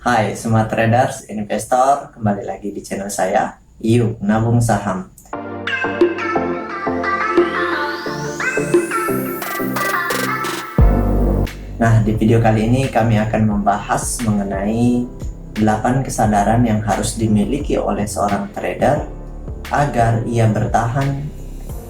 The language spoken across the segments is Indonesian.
Hai semua traders, investor, kembali lagi di channel saya. Yuk nabung saham. Nah, di video kali ini kami akan membahas mengenai 8 kesadaran yang harus dimiliki oleh seorang trader agar ia bertahan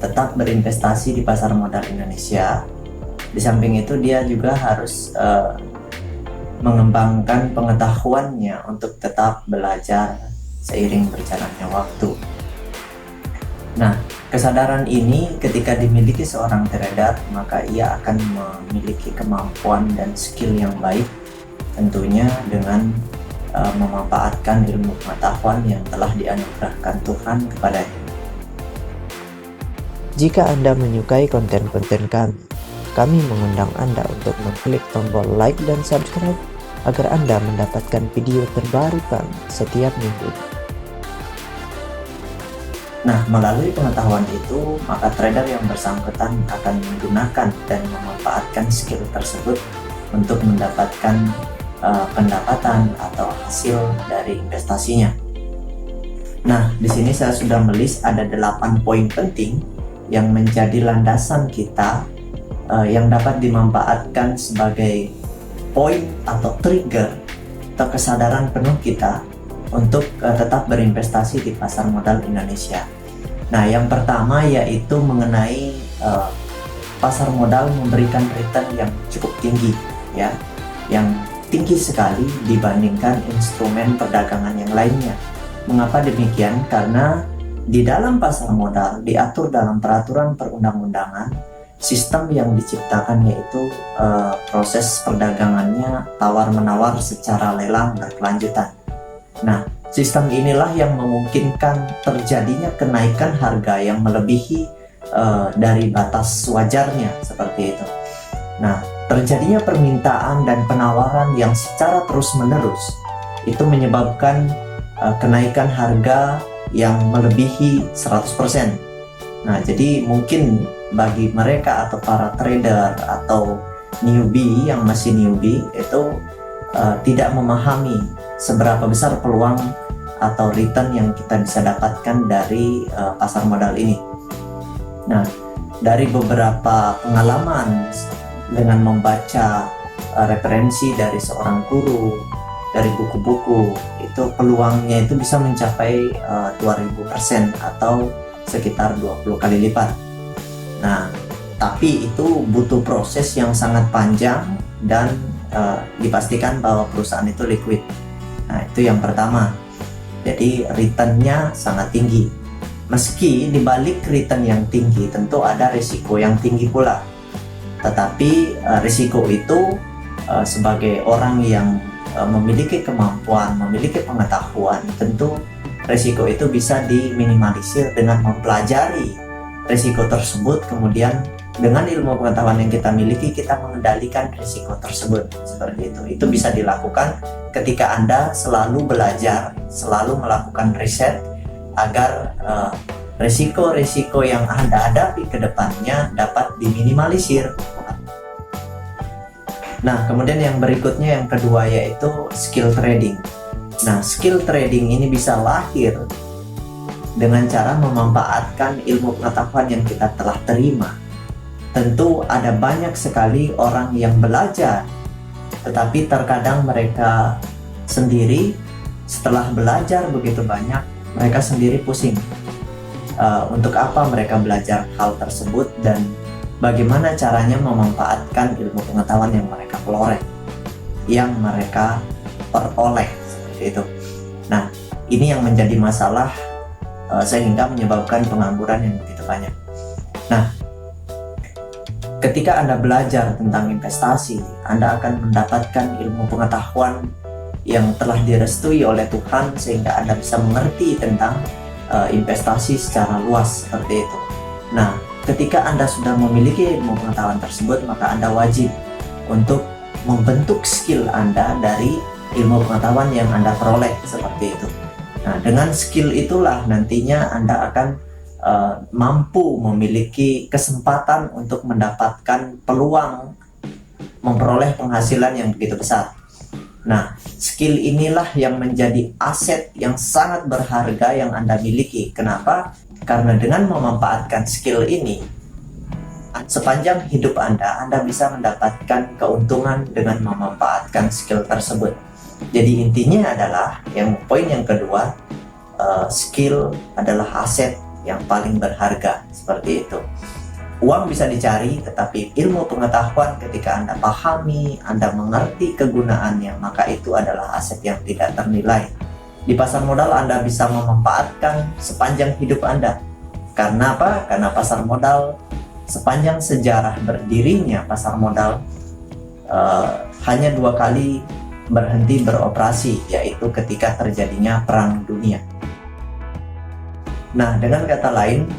tetap berinvestasi di pasar modal Indonesia. Di samping itu dia juga harus mengembangkan pengetahuannya untuk tetap belajar seiring berjalannya waktu. Nah, kesadaran ini ketika dimiliki seorang trader, maka ia akan memiliki kemampuan dan skill yang baik, tentunya dengan memanfaatkan ilmu pengetahuan yang telah dianugerahkan Tuhan kepadanya. Jika Anda menyukai konten-konten kami mengundang Anda untuk mengklik tombol like dan subscribe agar Anda mendapatkan video terbaru kami setiap minggu. Nah, melalui pengetahuan itu, maka trader yang bersangkutan akan menggunakan dan memanfaatkan skill tersebut untuk mendapatkan pendapatan atau hasil dari investasinya. Nah, di sini saya sudah melis ada 8 poin penting yang menjadi landasan kita yang dapat dimanfaatkan sebagai poin atau trigger atau kesadaran penuh kita untuk tetap berinvestasi di pasar modal Indonesia. Nah, yang pertama yaitu mengenai pasar modal memberikan return yang cukup tinggi, ya, yang tinggi sekali dibandingkan instrumen perdagangan yang lainnya. Mengapa demikian? Karena di dalam pasar modal diatur dalam peraturan perundang-undangan, sistem yang diciptakan yaitu proses perdagangannya tawar-menawar secara lelang berkelanjutan. Nah, sistem inilah yang memungkinkan terjadinya kenaikan harga yang melebihi dari batas wajarnya, seperti itu. Nah, terjadinya permintaan dan penawaran yang secara terus-menerus itu menyebabkan kenaikan harga yang melebihi 100%. Nah, jadi mungkin bagi mereka atau para trader atau newbie yang masih newbie itu tidak memahami seberapa besar peluang atau return yang kita bisa dapatkan dari pasar modal ini. Nah, dari beberapa pengalaman dengan membaca referensi dari seorang guru, dari buku-buku, itu peluangnya itu bisa mencapai 2000% atau sekitar 20 kali lipat. Nah, tapi itu butuh proses yang sangat panjang dan dipastikan bahwa perusahaan itu liquid. Nah, itu yang pertama. Jadi returnnya sangat tinggi. Meski dibalik return yang tinggi tentu ada risiko yang tinggi pula. Tetapi risiko itu sebagai orang yang memiliki kemampuan, memiliki pengetahuan, tentu risiko itu bisa diminimalisir dengan mempelajari risiko tersebut, kemudian dengan ilmu pengetahuan yang kita miliki kita mengendalikan risiko tersebut, seperti itu. Itu bisa dilakukan ketika Anda selalu belajar, selalu melakukan riset agar risiko-risiko yang Anda hadapi ke depannya dapat diminimalisir. Nah, kemudian yang berikutnya, yang kedua, yaitu skill trading. Nah, skill trading ini bisa lahir dengan cara memanfaatkan ilmu pengetahuan yang kita telah terima. Tentu ada banyak sekali orang yang belajar, tetapi terkadang mereka sendiri setelah belajar begitu banyak, mereka sendiri pusing. Untuk apa mereka belajar hal tersebut dan bagaimana caranya memanfaatkan ilmu pengetahuan yang mereka peroleh, seperti itu. Nah, ini yang menjadi masalah sehingga menyebabkan pengangguran yang begitu banyak. Nah, ketika Anda belajar tentang investasi, Anda akan mendapatkan ilmu pengetahuan yang telah direstui oleh Tuhan sehingga Anda bisa mengerti tentang investasi secara luas, seperti itu. Nah, ketika Anda sudah memiliki ilmu pengetahuan tersebut, maka Anda wajib untuk membentuk skill Anda dari ilmu pengetahuan yang Anda peroleh, seperti itu. Nah, dengan skill itulah nantinya Anda akan mampu memiliki kesempatan untuk mendapatkan peluang memperoleh penghasilan yang begitu besar. Nah, skill inilah yang menjadi aset yang sangat berharga yang Anda miliki. Kenapa? Karena dengan memanfaatkan skill ini, sepanjang hidup Anda bisa mendapatkan keuntungan dengan memanfaatkan skill tersebut. Jadi intinya adalah, poin yang kedua, skill adalah aset yang paling berharga, seperti itu. Uang bisa dicari, tetapi ilmu pengetahuan ketika Anda pahami, Anda mengerti kegunaannya, maka itu adalah aset yang tidak ternilai. Di pasar modal Anda bisa memanfaatkan sepanjang hidup Anda. Karena apa? Karena pasar modal, sepanjang sejarah berdirinya pasar modal, hanya 2 kali berhenti beroperasi, yaitu ketika terjadinya perang dunia. Nah, dengan kata lain,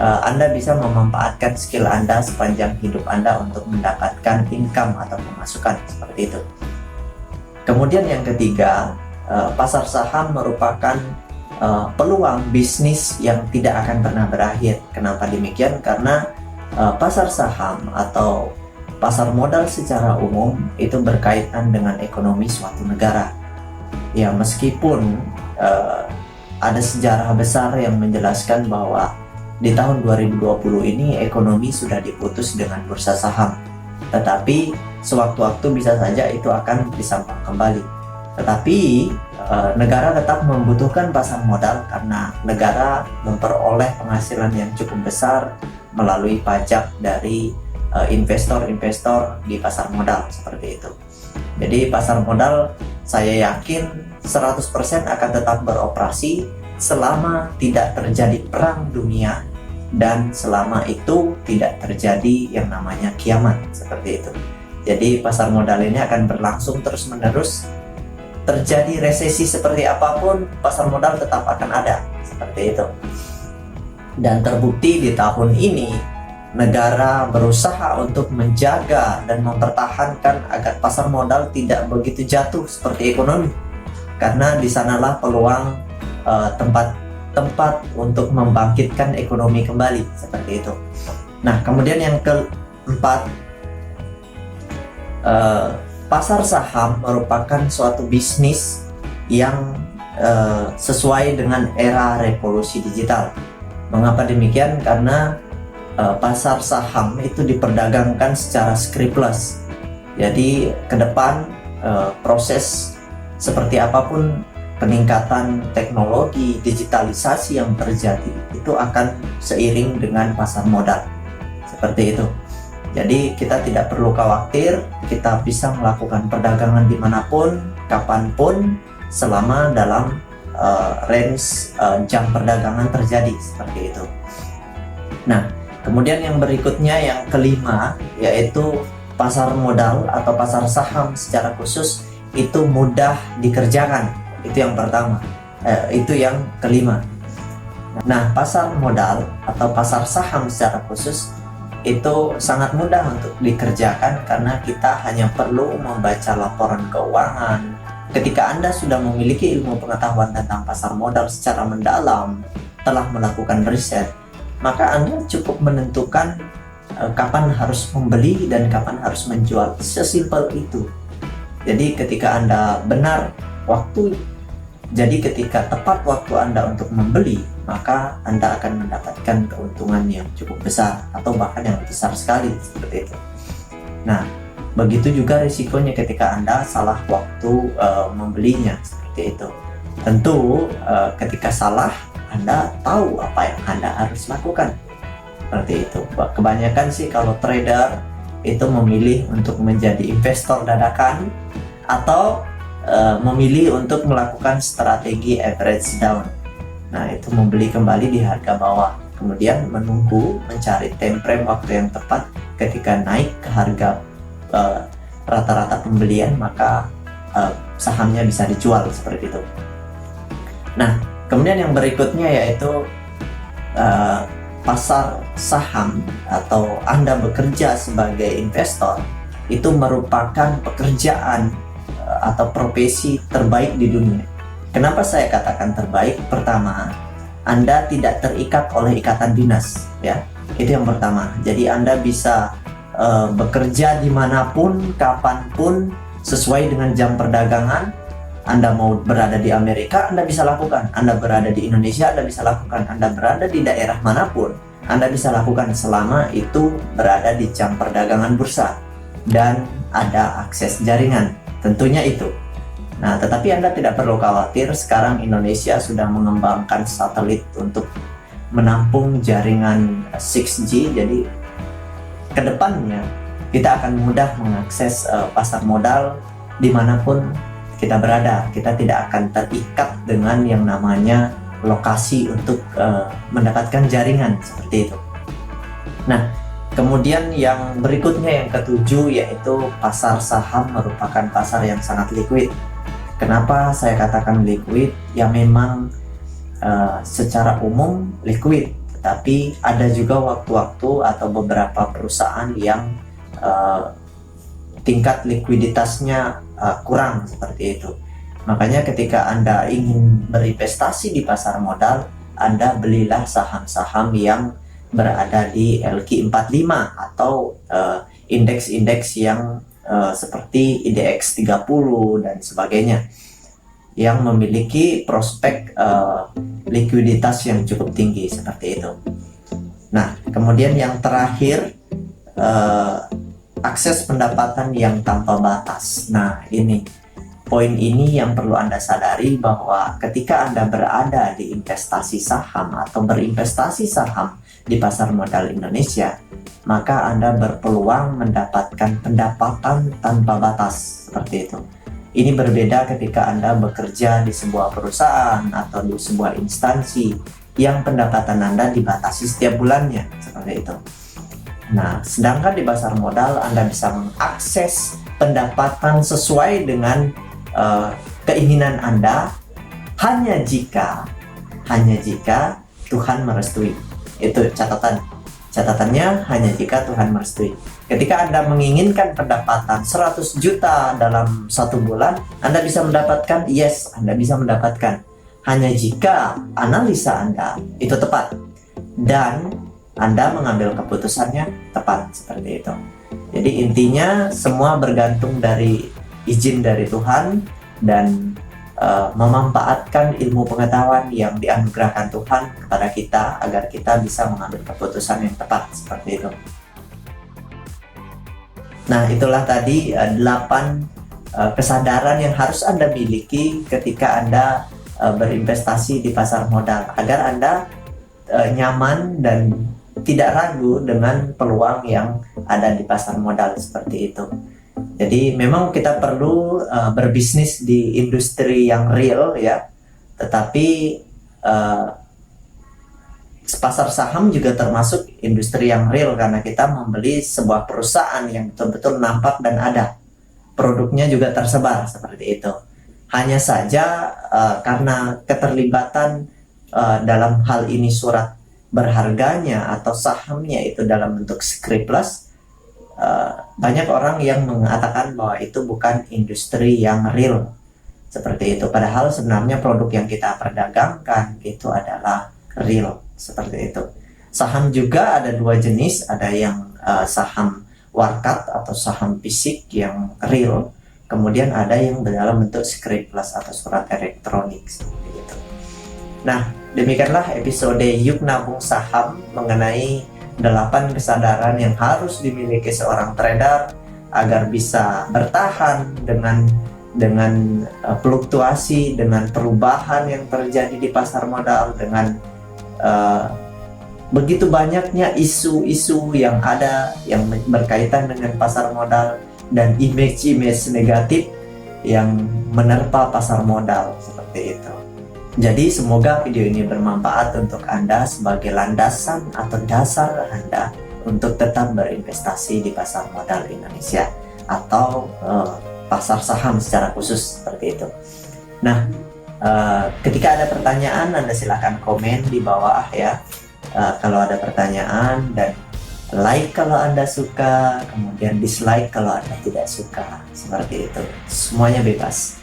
Anda bisa memanfaatkan skill Anda sepanjang hidup Anda untuk mendapatkan income atau pemasukan, seperti itu. Kemudian yang ketiga, pasar saham merupakan peluang bisnis yang tidak akan pernah berakhir. Kenapa demikian? Karena pasar saham atau pasar modal secara umum itu berkaitan dengan ekonomi suatu negara. Ya, meskipun ada sejarah besar yang menjelaskan bahwa di tahun 2020 ini ekonomi sudah diputus dengan bursa saham, tetapi sewaktu-waktu bisa saja itu akan disambung kembali. Tetapi negara tetap membutuhkan pasar modal karena negara memperoleh penghasilan yang cukup besar melalui pajak dari investor-investor di pasar modal, seperti itu. Jadi pasar modal saya yakin 100% akan tetap beroperasi selama tidak terjadi perang dunia dan selama itu tidak terjadi yang namanya kiamat, seperti itu. Jadi pasar modal ini akan berlangsung terus-menerus. Terjadi resesi seperti apapun, pasar modal tetap akan ada, seperti itu. Dan terbukti di tahun ini negara berusaha untuk menjaga dan mempertahankan agar pasar modal tidak begitu jatuh seperti ekonomi, karena di sanalah peluang tempat untuk membangkitkan ekonomi kembali, seperti itu. Nah, kemudian yang keempat, pasar saham merupakan suatu bisnis yang sesuai dengan era revolusi digital. Mengapa demikian? Karena pasar saham itu diperdagangkan secara scriptless. Jadi ke depan proses seperti apapun peningkatan teknologi, digitalisasi yang terjadi itu akan seiring dengan pasar modal, seperti itu. Jadi kita tidak perlu khawatir, kita bisa melakukan perdagangan dimanapun, kapanpun, selama dalam range jam perdagangan terjadi, seperti itu. Nah, kemudian yang berikutnya, yang kelima, yaitu pasar modal atau pasar saham secara khusus itu mudah dikerjakan. Itu yang pertama, itu yang kelima. Nah, pasar modal atau pasar saham secara khusus itu sangat mudah untuk dikerjakan karena kita hanya perlu membaca laporan keuangan. Ketika Anda sudah memiliki ilmu pengetahuan tentang pasar modal secara mendalam, telah melakukan riset, maka Anda cukup menentukan kapan harus membeli dan kapan harus menjual. Sesimpel itu. Jadi ketika Anda benar ketika tepat waktu Anda untuk membeli, maka Anda akan mendapatkan keuntungan yang cukup besar atau bahkan yang besar sekali, seperti itu. Nah, begitu juga risikonya ketika Anda salah waktu membelinya, seperti itu. Tentu ketika salah, Anda tahu apa yang Anda harus lakukan, seperti itu. Kebanyakan sih kalau trader itu memilih untuk menjadi investor dadakan atau memilih untuk melakukan strategi average down. Nah, itu membeli kembali di harga bawah, kemudian menunggu mencari time frame waktu yang tepat. Ketika naik ke harga rata-rata pembelian, maka sahamnya bisa dijual, seperti itu. Nah, kemudian yang berikutnya yaitu pasar saham atau Anda bekerja sebagai investor itu merupakan pekerjaan atau profesi terbaik di dunia. Kenapa saya katakan terbaik? Pertama, Anda tidak terikat oleh ikatan dinas, ya. Itu yang pertama. Jadi Anda bisa bekerja dimanapun, kapanpun, sesuai dengan jam perdagangan. Anda mau berada di Amerika, Anda bisa lakukan. Anda berada di Indonesia, Anda bisa lakukan. Anda berada di daerah manapun, Anda bisa lakukan selama itu berada di jam perdagangan bursa dan ada akses jaringan. Tentunya itu. Nah, tetapi Anda tidak perlu khawatir, sekarang Indonesia sudah mengembangkan satelit untuk menampung jaringan 6G, jadi kedepannya kita akan mudah mengakses pasar modal dimanapun kita berada. Kita tidak akan terikat dengan yang namanya lokasi untuk mendapatkan jaringan seperti itu. Nah, kemudian yang berikutnya, yang ketujuh, yaitu pasar saham merupakan pasar yang sangat liquid. Kenapa saya katakan liquid? Ya memang secara umum liquid, tetapi ada juga waktu-waktu atau beberapa perusahaan yang tingkat likuiditasnya kurang seperti itu. Makanya ketika Anda ingin berinvestasi di pasar modal, Anda belilah saham-saham yang berada di LQ45 atau indeks-indeks yang seperti IDX 30 dan sebagainya, yang memiliki prospek likuiditas yang cukup tinggi seperti itu. Nah, kemudian yang terakhir, akses pendapatan yang tanpa batas. Nah, ini poin ini yang perlu Anda sadari, bahwa ketika Anda berada di investasi saham atau berinvestasi saham di pasar modal Indonesia, maka Anda berpeluang mendapatkan pendapatan tanpa batas seperti itu. Ini berbeda ketika Anda bekerja di sebuah perusahaan atau di sebuah instansi yang pendapatan Anda dibatasi setiap bulannya seperti itu. Nah, sedangkan di pasar modal Anda bisa mengakses pendapatan sesuai dengan keinginan Anda hanya jika Tuhan merestui. Itu catatannya, hanya jika Tuhan merestui. Ketika Anda menginginkan pendapatan 100 juta dalam 1 bulan, Anda bisa mendapatkan, yes, Anda bisa mendapatkan. Hanya jika analisa Anda itu tepat dan Anda mengambil keputusannya tepat seperti itu. Jadi intinya semua bergantung dari izin dari Tuhan dan memanfaatkan ilmu pengetahuan yang dianugerahkan Tuhan kepada kita agar kita bisa mengambil keputusan yang tepat seperti itu. Nah, itulah tadi 8 kesadaran yang harus Anda miliki ketika Anda berinvestasi di pasar modal agar Anda nyaman dan tidak ragu dengan peluang yang ada di pasar modal seperti itu. Jadi memang kita perlu berbisnis di industri yang real ya, tetapi pasar saham juga termasuk industri yang real karena kita membeli sebuah perusahaan yang betul-betul nampak dan ada. Produknya juga tersebar seperti itu. Hanya saja karena keterlibatan dalam hal ini surat berharganya atau sahamnya itu dalam bentuk scriptless, banyak orang yang mengatakan bahwa itu bukan industri yang real seperti itu, padahal sebenarnya produk yang kita perdagangkan itu adalah real seperti itu. Saham juga ada 2 jenis, ada yang saham warkat atau saham fisik yang real, kemudian ada yang dalam bentuk scriptless atau surat elektronik seperti itu. Nah, demikianlah episode Yuk Nabung Saham mengenai 8 kesadaran yang harus dimiliki seorang trader agar bisa bertahan dengan fluktuasi, dengan perubahan yang terjadi di pasar modal, dengan begitu banyaknya isu-isu yang ada yang berkaitan dengan pasar modal dan image-image negatif yang menerpa pasar modal seperti itu. Jadi semoga video ini bermanfaat untuk Anda sebagai landasan atau dasar Anda untuk tetap berinvestasi di pasar modal Indonesia atau pasar saham secara khusus seperti itu. Nah, ketika ada pertanyaan Anda silahkan komen di bawah ya. Kalau ada pertanyaan, dan like kalau Anda suka, kemudian dislike kalau Anda tidak suka, seperti itu. Semuanya bebas.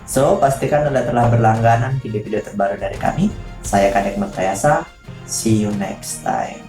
So, pastikan Anda telah berlangganan video-video terbaru dari kami. Saya Kadek Nurtayasa. See you next time.